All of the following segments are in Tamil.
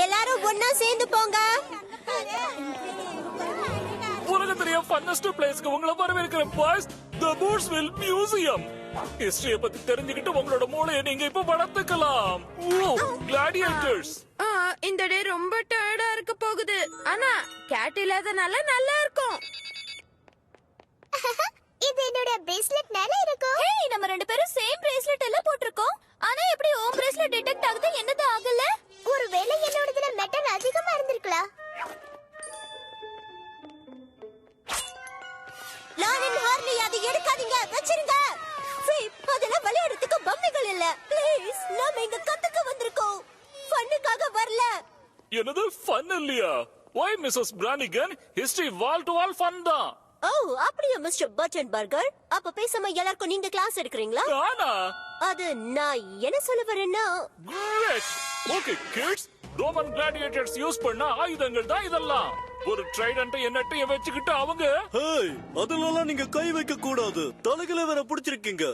எல்லாரும் ஒன்னா சேர்ந்து போங்க. உலகத்திலேயே ஃபன்னஸ்ட் பிளேஸ்க்கு உங்களை வரவேற்கிற பாய்ஸ் தி பூட்ஸ்வில் மியூசியம். ஹிஸ்டரிய பத்தி தெரிஞ்சுக்கிட்டு உங்களோட மூளையை நீங்க இப்ப வளர்த்துக்கலாம். கிளாடியேட்டர்ஸ். இந்த டே ரொம்ப டயர்டா இருக்க போகுது. ஆனா கேட் இல்லாதனால நல்லா இருக்கும். இது என்னோட பிரேஸ்லெட்னால இருக்கும். ஹே, நம்ம ரெண்டு பேரும் சேம் பிரேஸ்லெட் எல்லாம் போட்டுருக்கோம். ஆனா எப்படி உன் பிரேஸ்லெட் டிடெக்ட் ஆகுது, என்னது ஆகல? ஒருவேளை என்னோடதுல மெட்டல் அதிகமா இருந்திருக்கலாம். லாரன் ஹார்லி, அதை எடுக்காதீங்க, வச்சிருங்க. அதெல்லாம் விளையாடுறதுக்கு பொம்மைகள் இல்ல. ப்ளீஸ், நாம இங்க கத்துக்க வந்திருக்கோம், ஃபன்னுக்காக வரல. என்னது ஃபன் இல்லையா? Why Mrs. Brannigan? History wall to wall fun தான். ஓ, அப்படியே மிஸ்டர் பட்டன் பர்கர். அப்ப பேசாம எல்லாருக்கும் நீங்க கிளாஸ் எடுக்கிறீங்களா? ஆனா அது நான் என்ன சொல்ல வரேன்னா, great. Okay kids, Roman gladiators use பண்ண ஆயுதங்கள் தான் இதெல்லாம். ஒரு ட்ரைடன்ட் என்னட்டையும் வச்சுக்கிட்டு அவங்க ஹேய், அதெல்லாம் நீங்க கை வைக்க கூடாது. தலைகளை வேற பிடிச்சிருக்கீங்க.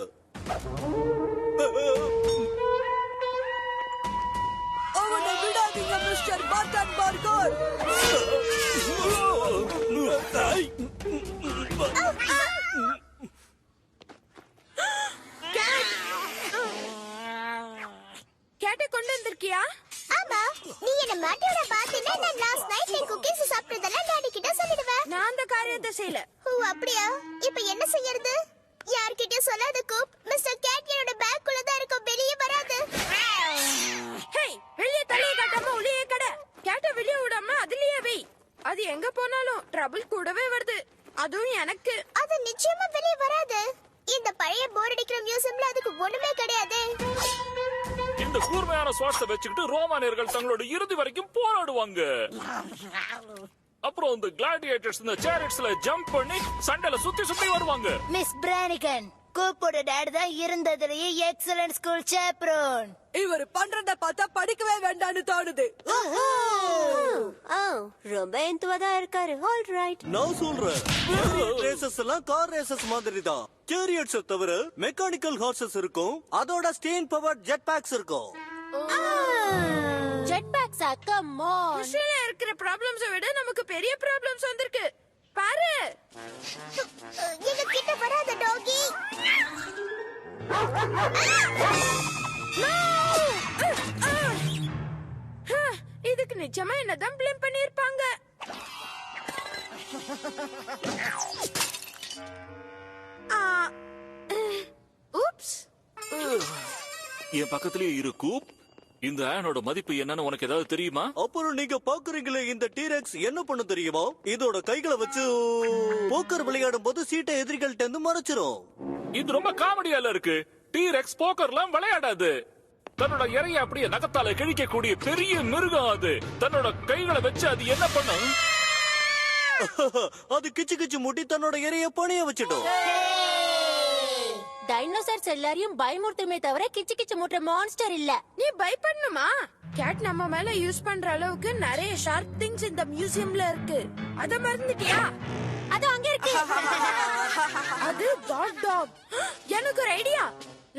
அவனை விடாதீங்க மிஸ்டர் பட்டன் பர்கர். கேட்டை கொண்டு வந்திருக்கியா? ஆமா, நீ என்ன மாட்டியோட பாத்தீனா நான் லாஸ்ட் நைட் என் குக்கீஸ் சாப்பிட்டதெல்லாம் டாடி கிட்ட சொல்லிடுவேன். நான் அந்த காரியத்தை செய்யல. ஓ, அப்படியா? இப்போ என்ன செய்யறது? யார்கிட்ட சொல்லாத கூப். மிஸ்டர் கேட் என்னோட பேக் குள்ள தான் இருக்கும், வெளியே வராது. ஹேய், வெளியே தலையை காட்டாம உள்ளே கட. கேட்டை வெளியே விடாம அதுலயே வை. அது எங்க போனாலும் ட்ரபிள் கூடவே வருது, அதுவும் எனக்கு. அது நிச்சயமா வெளியே வராது. இந்த பழைய போர் அடிக்கிற மியூசியம்ல அதுக்கு ஒண்ணுமே கிடையாது. இந்த கூர்மையான சுவாசத்தை வச்சுக்கிட்டு ரோமானியர்கள் தங்களோட இறுதி வரைக்கும் போராடுவாங்க. அப்புறம் இந்த கிளாடியேட்டர்ஸ் இந்த சேரிட்ஸ்ல ஜம்ப் பண்ணி சண்டையில சுத்தி சுத்தி வருவாங்க. மிஸ் பிரானிகன், கூப்போட டாட் தான் இருந்ததுலயே எக்ஸலன்ட் ஸ்கூல் சாப்ரோன். இவர் பண்றத பார்த்தா படிக்கவே வேண்டாம்னு தோணுது. ரொம்ப எந்துவதா இருக்காரு. ஆல் ரைட், நான் சொல்றேன், ரேசஸ் எல்லாம் கார் ரேசஸ் மாதிரி தான். சேரியட்ஸ் தவிர மெக்கானிக்கல் ஹார்சஸ் இருக்கும். அதோட ஸ்டீம் பவர் ஜெட் பேக்ஸ் இருக்கும். ஜெட் பேக்ஸா? Come on. ஹிஸ்டரியில இருக்கிற ப்ராப்ளம்ஸை விட நமக்கு பெரிய ப்ராப்ளம்ஸ் வந்திருக்கு பாரு. எங்க கிட்ட வராத டாகி. இதுக்கு நிஜமா என்னதான் ப்ளேம் பண்ணிருப்பாங்க. ஊப்ஸ். என் பக்கத்துலயே இரு கூப். இந்த ஆனோட மதிப்பு என்னன்னு உனக்கு ஏதாவது தெரியுமா? அப்புறம் நீங்க பாக்குறீங்களே இந்த டீரெக்ஸ் என்ன பண்ண தெரியுமா? இதோட கைகளை வச்சு போக்கர் விளையாடும் போது சீட்டை எதிரிகள்ட்ட இருந்து மறைச்சிரும். இது ரொம்ப காமெடியால இருக்கு. டீரெக்ஸ் போக்கர்லாம் விளையாடாது. தன்னோட இறைய அப்படியே நகத்தால கிழிக்கக்கூடிய பெரிய மிருகம் அது. தன்னோட கைகளை வச்சு அது என்ன பண்ணும்? அது கிச்சு கிச்சு முட்டி தன்னோட இறைய பணிய வச்சிடும். டைனோசர்ஸ் எல்லாரையும் பயமுறுத்துமே தவிர கிச்சு கிச்சு மூட்டுற மான்ஸ்டர் இல்ல. நீ பயப்படணுமா? கேட் நம்ம மேல யூஸ் பண்ற அளவுக்கு நிறைய ஷார்ப் திங்ஸ் இந்த மியூசியம்ல இருக்கு. அத மறந்துட்டியா? அது அங்க இருக்கு. அது காட் டாக். எனக்கு ஒரு ஐடியா.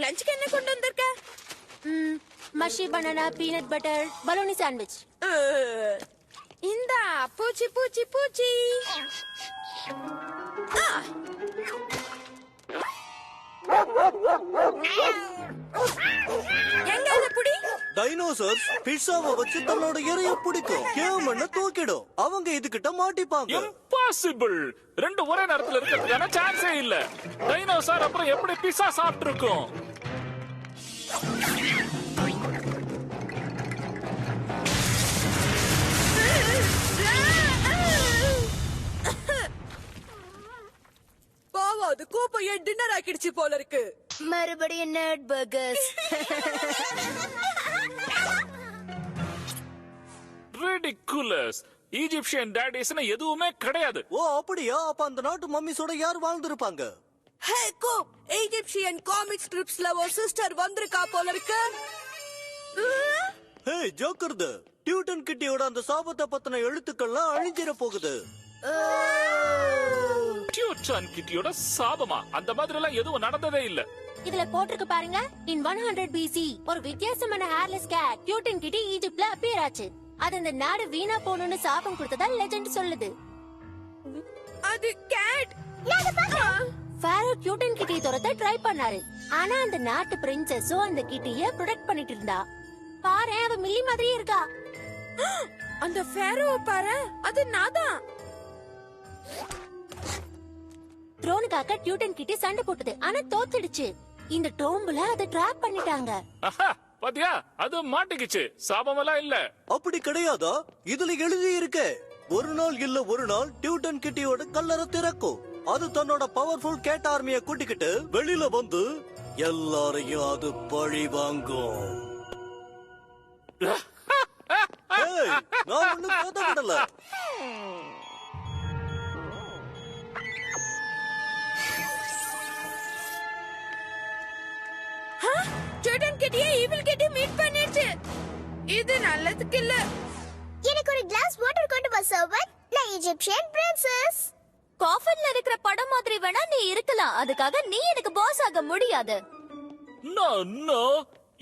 லஞ்சுக்கு என்ன கொண்டு வந்திருக்க? மஷி banana, peanut butter, Baluni sandwich. இந்த பூச்சி பூச்சி பூச்சி. எங்க அது புடி? டைனோசர்ஸ் பிட்சாவை வச்சு தன்னோட இறைய பிடிக்கும். கேமண்ண தூக்கிடும். அவங்க இதுகிட்ட மாட்டிப்பாங்க. இம்பாசிபிள். ரெண்டு ஒரே நேரத்துல இருக்கிறதுக்கான சான்ஸே இல்ல. டைனோசர் அப்புறம் எப்படி பிஸா சாப்பிட்டு இருக்கும்? பாவம், அது கூப்பையே டின்னர் ஆக்கிடுச்சு போல இருக்கு. மறுபடியும் நட் பர்கர்ஸ். ரிடிகுலஸ். ஈஜிப்சியன் டாடிஸ்னா எதுவுமே கிடையாது. ஓ அப்படியா? அப்ப அந்த நாட்டு மம்மிஸோட யார் வாழ்ந்திருப்பாங்க? ஹே கூப், ஈஜிப்சியன் காமிக் ஸ்ட்ரிப்ஸ்ல ஒரு சிஸ்டர் வந்திருக்கா போல இருக்கு. ஹே ஜோக்கர்து, டியூட்டன் கிட்டியோட அந்த சாபத்தை பத்தின எழுத்துக்கள்லாம் அழிஞ்சிட போகுது. டியூட்டன் கிட்டியோட சாபமா? அந்த மாதிரி எல்லாம் எதுவும் நடந்ததே இல்ல. இதுல போட்டிருக்கு பாருங்க. இன் 100 BC ஒரு வித்தியாசமான ஹேர்லெஸ் கேட் டியூட்டன் கிட்டி ஈஜிப்ட்ல அப்பியர் ஆச்சு. அது அந்த நாடு வீணா போகணும்னு சாபம் கொடுத்ததா லெஜெண்ட் சொல்லுது. அது கேட். ஃபாரோ டியூட்டன் கிட்டியை துரத்த ட்ரை பண்ணாரு. ஆனா அந்த நாட்டு பிரின்சஸோ அந்த கிட்டிய ப்ரொடெக்ட் பண்ணிட்டு இருந்தா. பாரு, அவ மில்லி மாதிரியே இருக்கா. அந்த ஃபேரோவை பாரு, அது நாதான். த்ரோனுக்காக டியூட்டன் கிட்டி சண்டை போட்டது. ஆனா தோத்துடுச்சு. இந்த டோம்புல அதை ட்ராப் பண்ணிட்டாங்க. பாத்தியா, அது மாட்டிக்கிச்சு. சாபமெல்லாம் இல்ல. அப்படி கிடையாதா? இதுல எழுதி இருக்கு, ஒரு நாள் இல்ல ஒரு நாள் டியூட்டன் கிட்டியோட கல்லறை திறக்கும். அது தன்னோட பவர்ஃபுல் கேட் ஆர்மிய கூட்டிக்கிட்டு வெளியில வந்து எல்லாரையும் அது பழி வாங்கும். ஏய், நான் ஒண்ணும் கதப்படல. டியூட்டன் கிட்டியை ஈவில் கிட்டி மீட் பண்ணிடுச்சு. இது நல்லதுக்கு இல்ல. எனக்கு ஒரு கிளாஸ் வாட்டர் கொண்டு வா சர்வன்ட். நான் ஈஜிப்ஷியன் பிரின்சஸ். காஃபின்ல இருக்கிற படம் மாதிரி வேணா நீ இருக்கலாம். அதுக்காக நீ எனக்கு பாஸ் ஆக முடியாது. நோ நோ,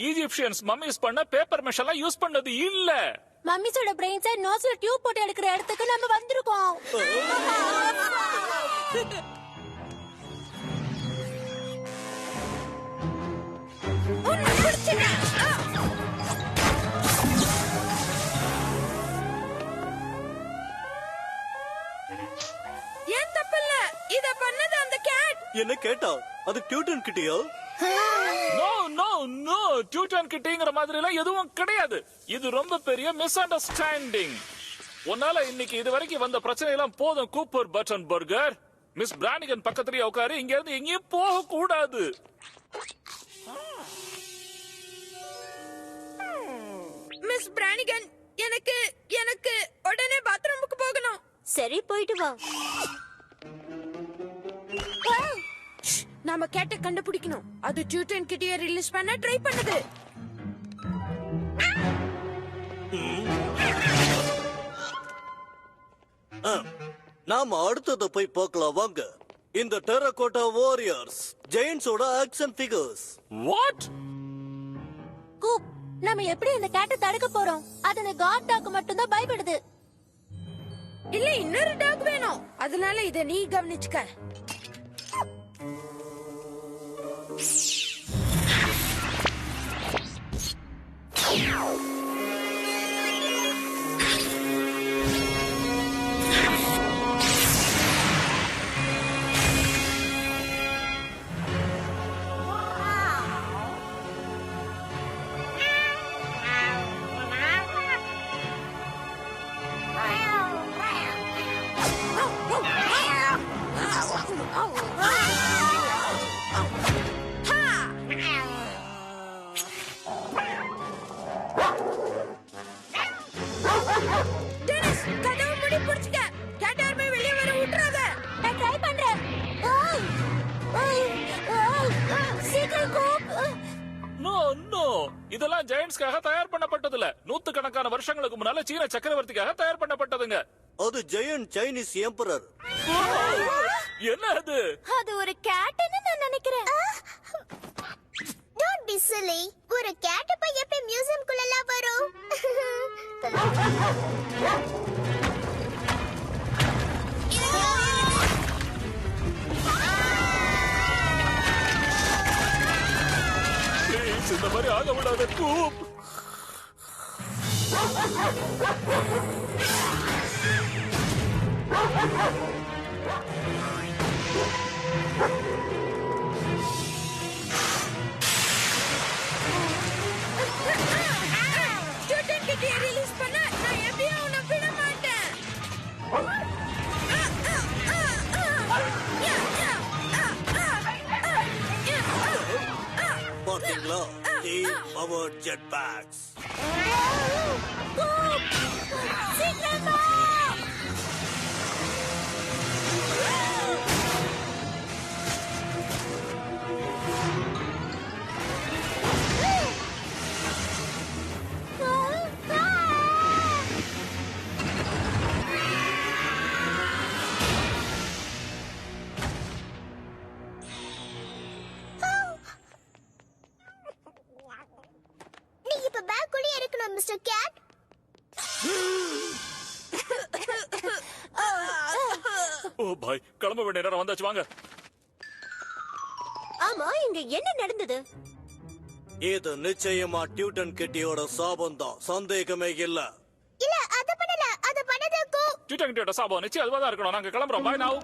ஈஜிப்ஷியன்ஸ் மம்மிஸ் பண்ண பேப்பர் மெஷ் எல்லாம் யூஸ் பண்ணது இல்ல. மம்மிஸோட பிரெயின்ஸை நோஸ்ல டியூப் போட்டு எடுக்கிற இடத்துக்கு நம்ம வந்திருக்கோம். ஏன் தப்பில்ல, இத பண்ணது அந்த கேட். என்ன கேட்டா? அது டியூட்டன் கிட்டியா? நோ நோ நோ, டியூட்டன் கிட்டிங்கிற மாதிரி எல்லாம் எதுவும் கிடையாது. இது ரொம்ப பெரிய மிஸ் அண்டர்ஸ்டாண்டிங். உன்னால இன்னைக்கு இது வரைக்கும் வந்த பிரச்சனை எல்லாம் போதும். கூப்பர் பட்டன் பர்கர், மிஸ் பிரானிகன் பக்கத்துலயே உட்காரு. இங்க இருந்து எங்கேயும் போக கூடாது. மிஸ் பிரானிகன், எனக்கு எனக்கு உடனே பாத்ரூமுக்கு போகணும். சரி, போயிட்டு வா. நாம கேட்ட கண்டுபிடிக்கணும். அது டியூட்டன் கிட்டியை ரிலீஸ் பண்ண ட்ரை பண்ணுது. நாம அடுத்தத போய் பார்க்கலாம் வாங்க. இந்த டெரகோட்டா வாரியர்ஸ் ஜெயின்ஸோட ஆக்ஷன் ஃபிகர்ஸ். வாட்? கூப், நாம எப்படி இந்த கேட்டை தடுக்க போறோம்? அது அந்த காட் டாக் மட்டும் தான் பயப்படுது. இல்ல, இன்னொரு டாக் வேணும். அதனால இத நீ கவனிச்சுக்க. டெனிஸ், கதவை மூடி புடிச்சுக்க. கேட் ஆர்மி வெளிய வர விட்டுறாத. நான் ட்ரை பண்றேன். சீக்கிரம் கூப். நோ நோ, இதெல்லாம் ஜெயின்ஸ்க்காக தயார் பண்ணப்பட்டதில்ல. நூத்துக்கணக்கான வருஷங்களுக்கு முன்னால சீன சக்கரவர்த்திக்காக தயார் பண்ணப்பட்டதுங்க. அது ஜெயண்ட் சைனீஸ் எம்பரர். என்ன அது? அது ஒரு கேட்னு நான் நினைக்கிறேன். Don't B chilli. ஒரு கேட் போய் எப்ப மியூசியம் குள்ள எல்லாம் வரும்? Please, இந்த மாதிரி ஆக விடாத கூப். டியூட்டன் கிட்டியை ரிலீஸ் பண்ண நான் எப்படியும் உன்னை விட மாட்டேன். பாத்தீங்களா? Team power jet packs. சீக்கிரம் வா. பேக்குள்ளே இருக்கணும் மிஸ்டர் கேட். ஓ பாய், கிளம்ப வேண்டிய நேரம் வந்தாச்சு, வாங்க. ஆமா, இங்க என்ன நடந்தது? இது நிச்சயமா டியூட்டன் கிட்டியோட சாபம் தான், சந்தேகமே இல்ல. இல்ல, அத பண்ணல. அத பண்ணதுக்கு டியூட்டன் கிட்டியோட சாபம் நிச்சயம் அதுவா இருக்கணும். நாங்க கிளம்புறோம். பாய் நாவ்.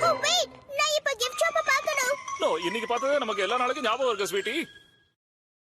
ஓ வெயிட், நான் இப்ப கிஃப்ட் ஷாப்பை பார்க்கணும். நோ, இன்னைக்கு பார்த்ததே நமக்கு எல்லா நாளைக்கும் ஞாபகம் இருக்கு ஸ்வீட்டி.